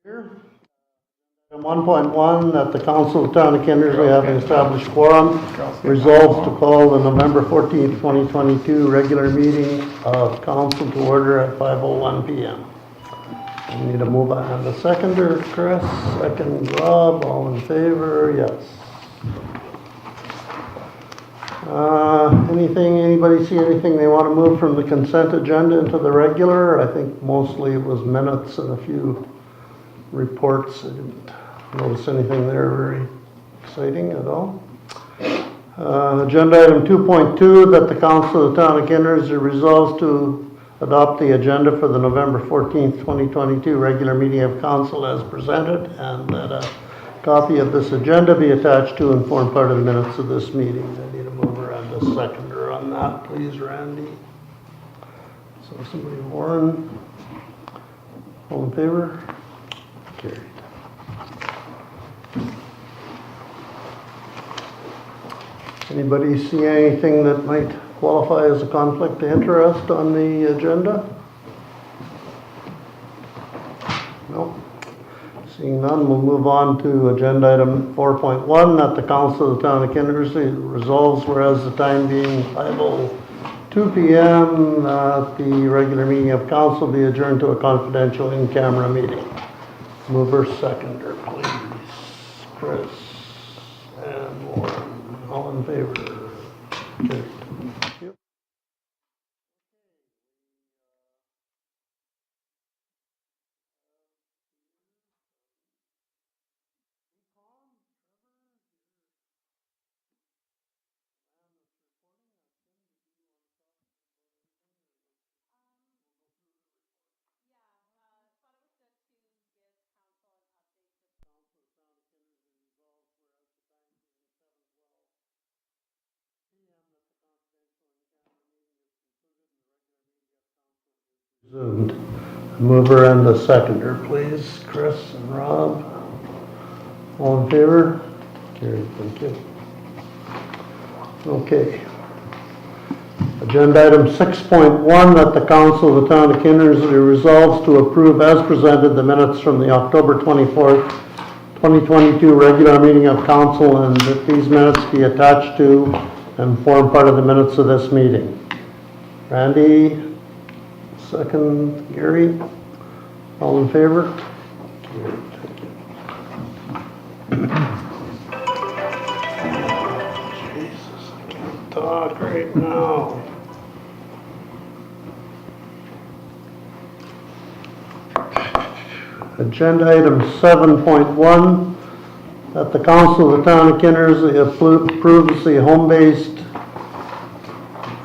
Here. Item 1.1, that the Council of the Town of Kindersley, having established quorum, resolves to call the November 14th, 2022 regular meeting of Council to order at 5:01 p.m. We need to move on. And the seconder, Chris, second Rob, all in favor, yes. Anybody see anything they want to move from the consent agenda into the regular? I think mostly it was minutes and a few reports. I didn't notice anything there very exciting at all. Agenda item 2.2, that the Council of the Town of Kindersley resolves to adopt the agenda for the November 14th, 2022 regular meeting of Council as presented, and that a copy of this agenda be attached to and form part of the minutes of this meeting. I need a mover and a seconder on that, please, Randy. So somebody, Warren, all in favor? Carried. Anybody see anything that might qualify as a conflict of interest on the agenda? No. Seeing none, we'll move on to agenda item 4.1, that the Council of the Town of Kindersley resolves, whereas the time being 5:02 p.m., the regular meeting of Council be adjourned to a confidential in-camera meeting. Mover, seconder, please. Chris and Warren, all in favor? Carried. Thank you. Resumed. Mover and the seconder, please. Chris and Rob. All in favor? Carried. Thank you. Okay. Agenda item 6.1, that the Council of the Town of Kindersley resolves to approve as presented the minutes from the October 24th, 2022 regular meeting of Council, and that these minutes be attached to and form part of the minutes of this meeting. Randy? Second, Gary. All in favor? Jesus, I can't talk right now. Agenda item 7.1, that the Council of the Town of Kindersley approves the home-based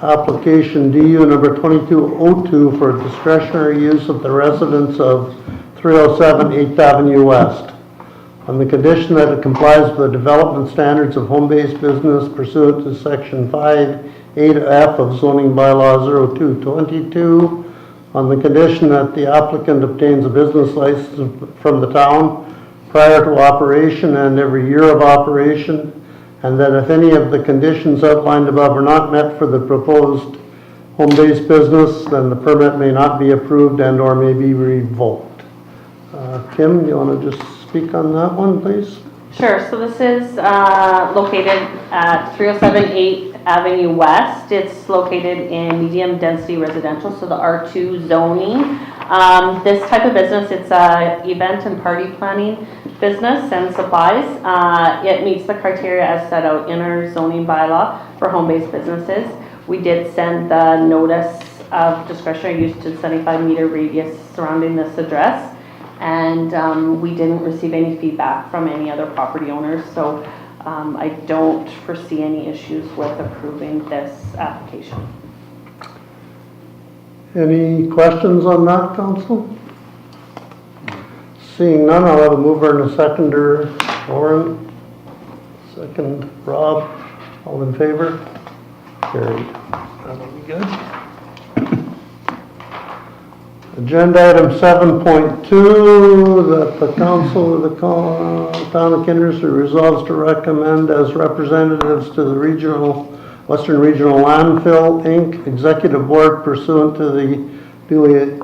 application DU number 2202 for discretionary use of the residents of 307 8th Avenue West, on the condition that it complies with the development standards of home-based business pursuant to section 5(8)(f) of zoning bylaw 0222, on the condition that the applicant obtains a business license from the town prior to operation and every year of operation, and that if any of the conditions outlined above are not met for the proposed home-based business, then the permit may not be approved and or may be revoked. Kim, you want to just speak on that one, please? Sure. So this is located at 307 8th Avenue West. It's located in medium density residential, so the R2 zoning. This type of business, it's a event and party planning business and supplies. It meets the criteria as set out in our zoning bylaw for home-based businesses. We did send the notice of discretionary use to the 75-meter radius surrounding this address, and we didn't receive any feedback from any other property owners, so I don't foresee any issues with approving this application. Any questions on that, Council? Seeing none, I'll have a mover and a seconder. Warren, second, Rob, all in favor? Carried. That'll be good. Agenda item 7.2, that the Council of the Town of Kindersley resolves to recommend as representatives to the Western Regional Landfill, Inc. Executive Board pursuant to the duly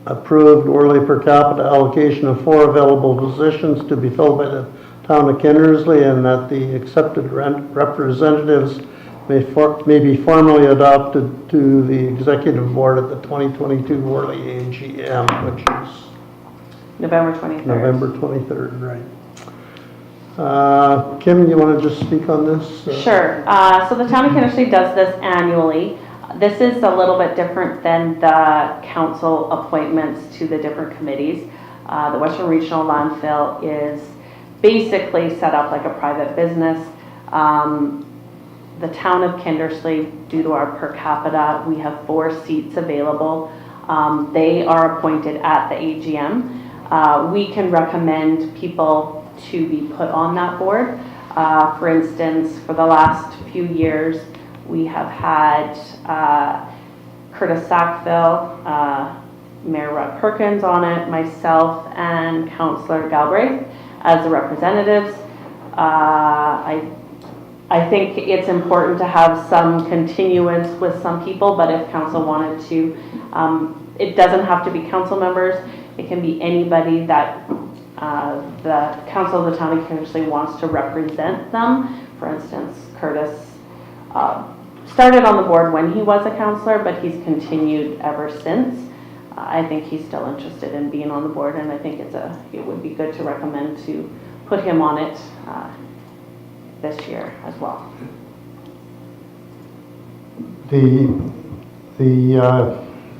approved Worley per capita allocation of 4 available positions to be filled by the town of Kindersley, and that the accepted representatives may be formally adopted to the executive board at the 2022 Worley AGM, which is November 23rd. November 23rd, right. Kim, you want to just speak on this? Sure. So the town of Kindersley does this annually. This is a little bit different than the council appointments to the different committees. The Western Regional Landfill is basically set up like a private business. The town of Kindersley, due to our per capita, we have 4 seats available. They are appointed at the AGM. We can recommend people to be put on that board. For instance, for the last few years, we have had Curtis Sackville, Mayor Rudd Perkins on it, myself, and Councillor Galbraith as the representatives. I think it's important to have some continuance with some people, but if council wanted to, it doesn't have to be council members. It can be anybody that the council of the town of Kindersley wants to represent them. For instance, Curtis started on the board when he was a councillor, but he's continued ever since. I think he's still interested in being on the board, and I think it would be good to recommend to put him on it this year as well. The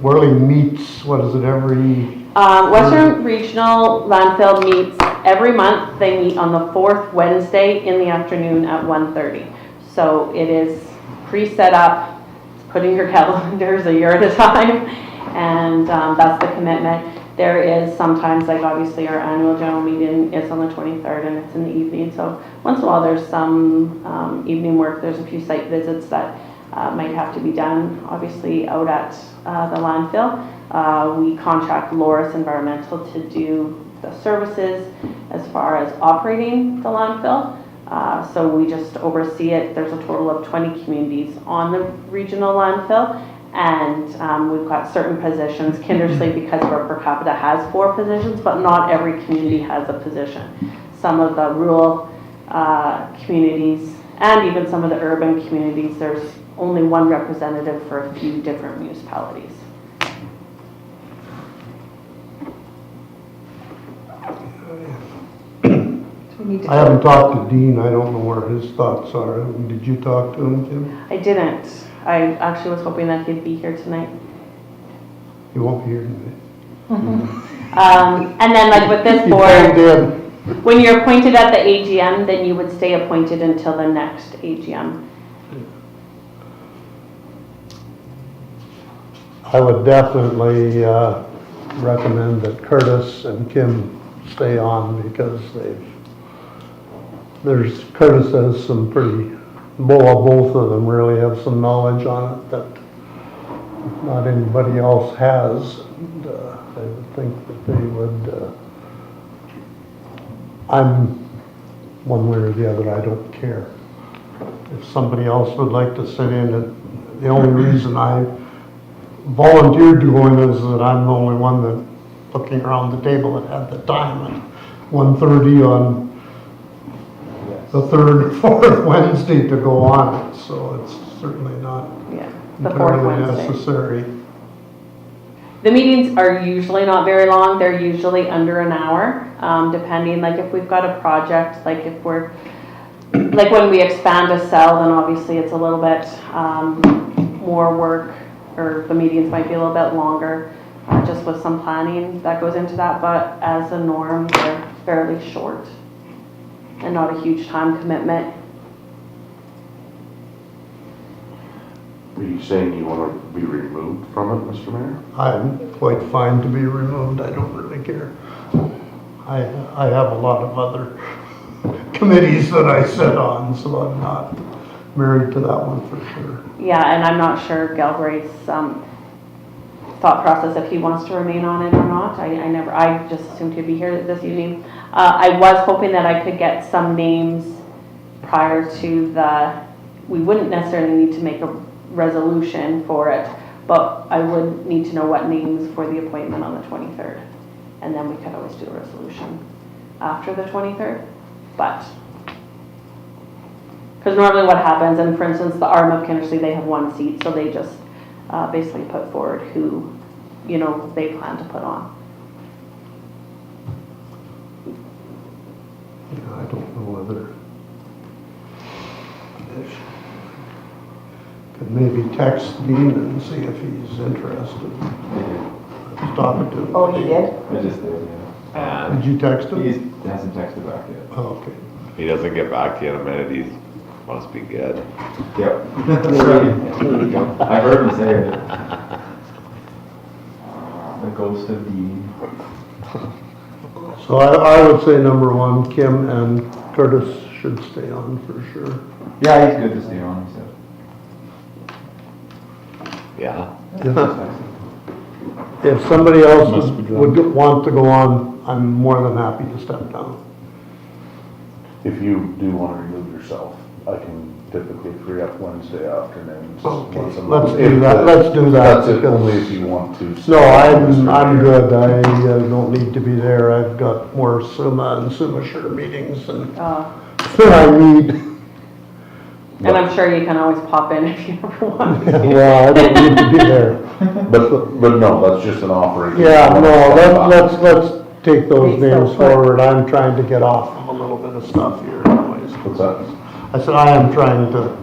Worley meets, what is it, every... Western Regional Landfill meets every month. They meet on the 4th Wednesday in the afternoon at 1:30. So it is pre-set up, putting your calendars a year at a time, and that's the commitment. There is sometimes, like obviously our annual general meeting is on the 23rd and it's in the evening. So once in a while there's some evening work. There's a few site visits that might have to be done, obviously out at the landfill. We contract Loris Environmental to do the services as far as operating the landfill. So we just oversee it. There's a total of 20 communities on the regional landfill, and we've got certain positions. Kindersley, because of our per capita, has 4 positions, but not every community has a position. Some of the rural communities and even some of the urban communities, there's only 1 representative for a few different municipalities. I haven't talked to Dean. I don't know where his thoughts are. Did you talk to him, Kim? I didn't. I actually was hoping that he'd be here tonight. He won't be here tonight. And then like with this board, when you're appointed at the AGM, then you would stay appointed until the next AGM. I would definitely recommend that Curtis and Kim stay on, because Curtis has some pretty, both of them really have some knowledge on it that not anybody else has. And I would think that they would, I'm one way or the other, I don't care. If somebody else would like to sit in, the only reason I volunteered to go in is that I'm the only one that, looking around the table, that had the time at 1:30 on the 3rd or 4th Wednesday to go on it, so it's certainly not the 4th entirely Wednesday. necessary. The meetings are usually not very long. They're usually under an hour, depending, like if we've got a project, like if we're, like when we expand a cell, then obviously it's a little bit more work, or the meetings might be a little bit longer, just with some planning that goes into that, but as a norm, they're fairly short and not a huge time commitment. Are you saying you want to be removed from it, Mr. Mayor? I'm quite fine to be removed, I don't really care. I have a lot of other committees that I sit on, so I'm not married to that one for sure. Yeah, and I'm not sure Galbraith's thought process if he wants to remain on it or not. I just assumed he'd be here this evening. I was hoping that I could get some names prior to we wouldn't necessarily need to make a resolution for it, but I would need to know what names for the appointment on the 23rd. And then we could always do a resolution after the 23rd, but. Because normally what happens, and for instance, the arm of Kindersley, they have one seat, so they just basically put forward who, you know, they plan to put on. Yeah, I don't know whether could maybe text Dean and see if he's interested. I was talking to him. Oh, you did? I just did, yeah. Did you text him? He hasn't texted back yet. Oh, okay. He doesn't get back to you in a minute, he must be good. Yep. I heard him say it. The ghost of Dean. So I would say number one, Kim and Curtis should stay on for sure. Yeah, he's good to stay on, he said. Yeah. If somebody else would want to go on, I'm more than happy to step down. If you do want to remove yourself, I can typically free up Wednesday afternoons. Okay, once a let's month. do If that, let's do that. That's it, because- only if you want to. No, I'm good, I don't need to be there, I've got more SUMA and SUMA sure meetings and that I need. And I'm sure you can always pop in if you ever want. Well, I don't need to be there. But no, that's just an offer. Yeah, no, let's take those names forward, I'm trying to get off of a little bit of stuff here anyways. What's that? I said, I am trying to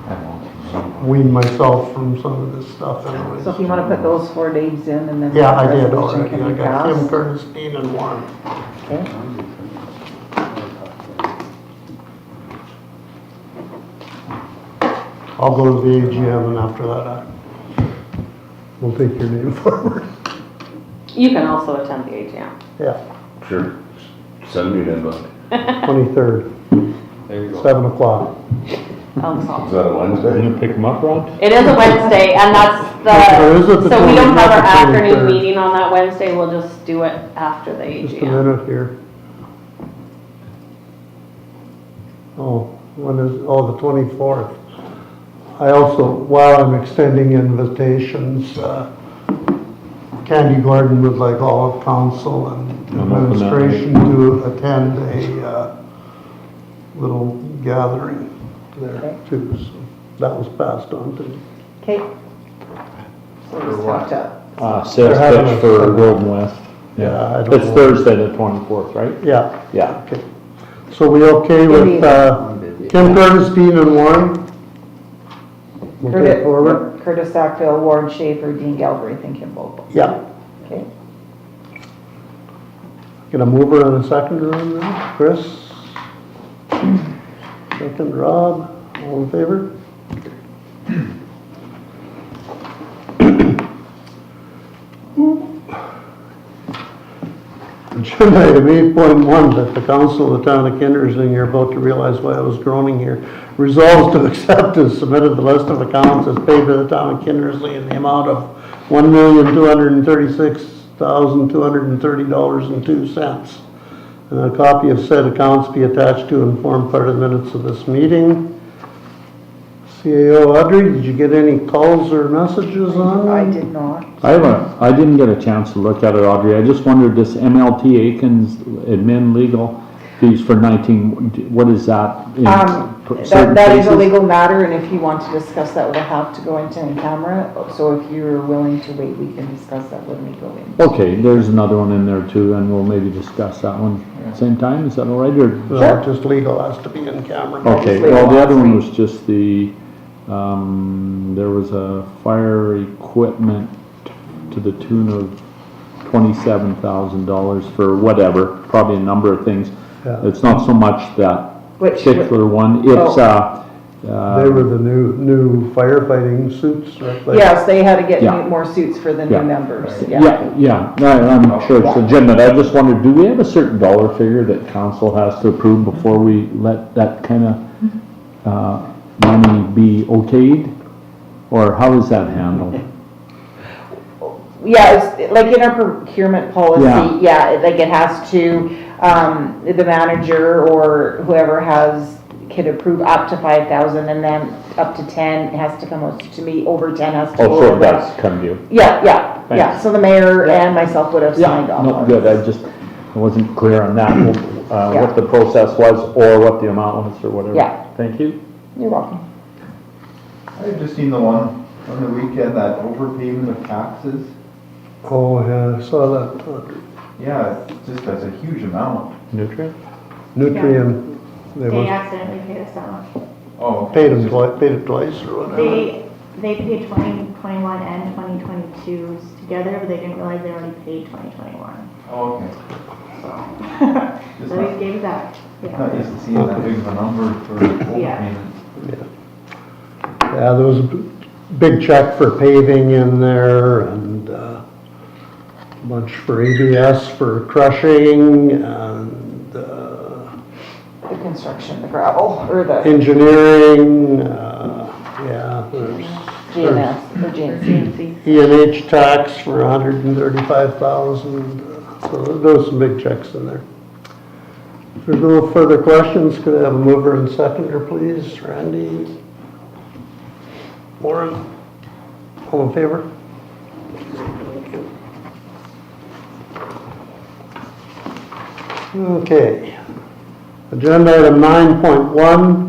I won't. wean myself from some of this stuff anyways. So if you want to put those 4 names in and then. Yeah, I the did resolution already, can I be got Kim, passed. Curtis, Dean, and Warren. Okay. I'll go to the AGM and after that, we'll take your name forward. You can also attend the AGM. Yeah, Sure. Send me an invite. 23rd, There you go. 7 o'clock. Is that a Wednesday? Pick them up, Rod? It is a Wednesday, and that's Or is it the so we don't have our 23rd? afternoon meeting on that Wednesday, we'll just do it after the Just a AGM. minute here. Oh, when is, oh, the 24th. I also, while I'm extending invitations, Candy Gordon would like all of council and I'm open that administration to attend a little gathering there Okay. too. So that was passed on to me. Okay. So we just have to, Sales They're having pitch a- for Golden West. Yeah, I don't It's know. Thursday the 24th, right? Yeah, Yeah. okay. So we okay with Kim Curtis, Dean, and Warren? We'll take forward? Curtis Sackville, Warren Schaefer, Dean Galbraith, and Kim Vogel. Yeah. Okay. Get a mover and a seconder on that, Chris? Second, Rob, all in favor? Agenda item 8.1, that the council of the town of Kindersley, you're about to realize why I was groaning here, resolves to accept and submitted the list of accounts as paid to the town of Kindersley in the amount of $1,236,230.02. And a copy of said accounts be attached to and form part of the minutes of this meeting. CAO Audrey, did you get any calls or messages on? I did not. I didn't get a chance to look at it, Audrey. I just wondered, this MLT Aikens admin legal fees for 19, what is that? in certain That is a cases? legal matter, and if you want to discuss that, we'll have to go into in camera. So if you're willing to wait, we can discuss that when we go in. Okay, there's another one in there too, and we'll maybe discuss that one at the same time. Is that all right? Or No, just legal has to be in camera. okay, well, the other one was just the, there was a fire equipment to the tune of $27,000 for whatever, probably a number of things. Yeah. It's not so much that Which, particular one, it's, They were the new firefighting suits, right? Like- yes, they had to get Yeah. more suits for the Yeah. new members, yeah, I'm sure it's legitimate. I just wondered, do we have a certain dollar figure that council has to approve before we let that kind of, money be okayed? Or how is that handled? Yeah, it's like in our procurement policy, like it has to, the manager or whoever could approve up to 5,000 and then up to 10 has to come to me, over 10 has to go. Oh, so to it the- does come to you? Yeah. Thanks. So the mayor and myself would have signed Yeah, off no, on good, this. I wasn't clear on that, what the process was or what the amount was or whatever. Yeah. Thank you. You're welcome. I've just seen the one on the weekend, that overpayment of taxes. Oh, yeah, I saw that. Yeah, just that's a huge amount. Nutrient? Nutrient, they They must accidentally paid us that much. Oh. paid it twice or whatever. They paid 2021 and 2022s together, but they didn't realize they already paid 2021. Oh, okay. Just So not, we gave it back. not Yeah. used to seeing that big of a number for overpayment. Yeah, there was a big check for paving in there and a bunch for ABS for crushing and The construction, the gravel, or the engineering, yeah, there's GNS, or GNC. E&H tax for $135,000. So there was some big checks in there. If there's no further questions, could I have a mover and seconder, please? Randy? Warren? All in favor? Okay. Agenda item 9.1.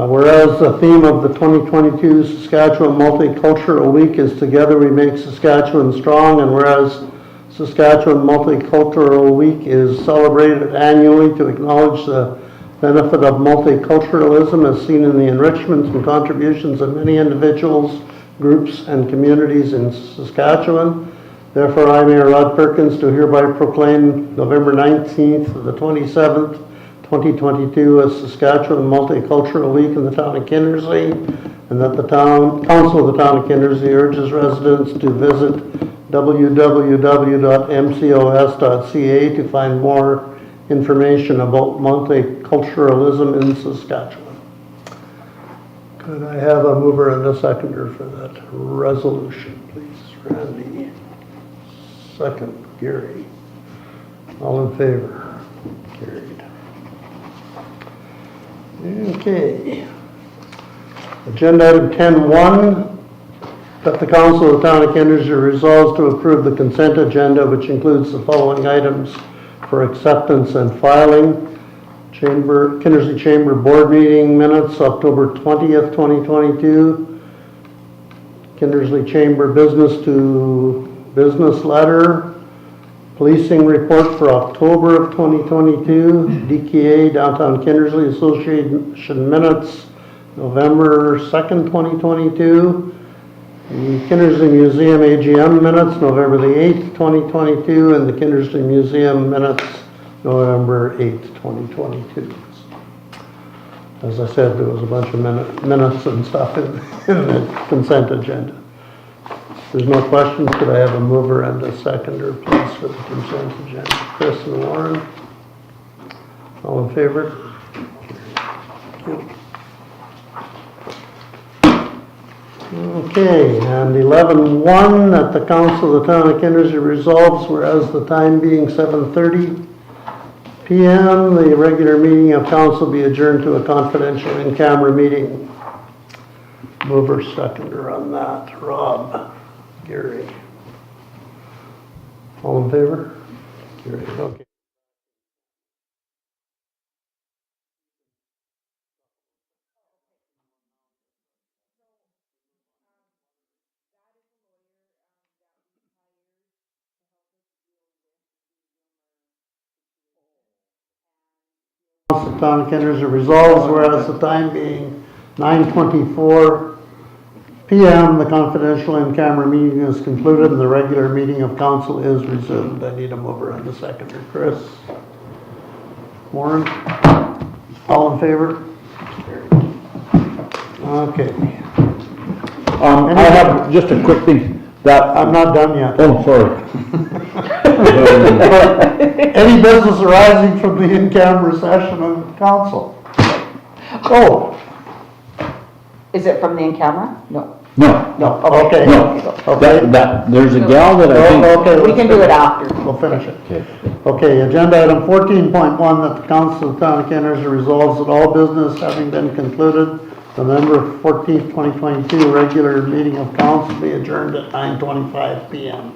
Whereas the theme of the 2022 Saskatchewan Multicultural Week is Together We Make Saskatchewan Strong, and whereas Saskatchewan Multicultural Week is celebrated annually to acknowledge the benefit of multiculturalism as seen in the enrichment and contributions of many individuals, groups, and communities in Saskatchewan. Therefore, I, Mayor Rod Perkins, do hereby proclaim November 19th to the 27th, 2022 as Saskatchewan Multicultural Week in the town of Kindersley, and that the Council of the town of Kindersley urges residents to visit www.mcos.ca to find more information about multiculturalism in Saskatchewan. Could I have a mover and a seconder for that resolution, please? Randy. Second, Gary. All in favor? Carried. Okay. Agenda item 10.1, that the Council of the Town of Kindersley resolves to approve the consent agenda, which includes the following items for acceptance and filing. Kindersley Chamber Board Meeting Minutes, October 20th, 2022. Kindersley Chamber Business to Business Letter. Policing Report for October of 2022. DKA Downtown Kindersley Association Minutes, November 2nd, 2022. The Kindersley Museum AGM Minutes, November the 8th, 2022, and the Kindersley Museum Minutes, November 8th, 2022. As I said, there was a bunch of minutes and stuff in the consent agenda. If there's no questions, could I have a mover and a seconder, please, for the consent agenda? Chris and Warren. All in favor? Okay, and 11.1, that the Council of the Town of Kindersley resolves, whereas the time being 7:30 p.m., the regular meeting of council be adjourned to a confidential in-camera meeting. Mover, seconder on that. Rob, Gary. All in favor? Gary, okay. Council of Town of Kindersley resolves, whereas the time being 9:24 p.m., the confidential in-camera meeting is concluded and the regular meeting of council is resumed. I need a mover and a seconder. Chris? Warren? All in favor? Okay. I have just a quick thing, that, I'm not done yet. oh, sorry. Any business arising from the in-camera session of council? Oh, Is it from the in-camera? No. No, No, Okay. no. Okay. There's a gal that I think. Okay, We can do it after. We'll finish it. Okay. Okay, agenda item 14.1, that the council of the town of Kindersley resolves that all business having been concluded, November 14th, 2022, regular meeting of council be adjourned at 9:25 PM.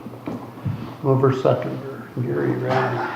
Mover seconder, Gary Rand.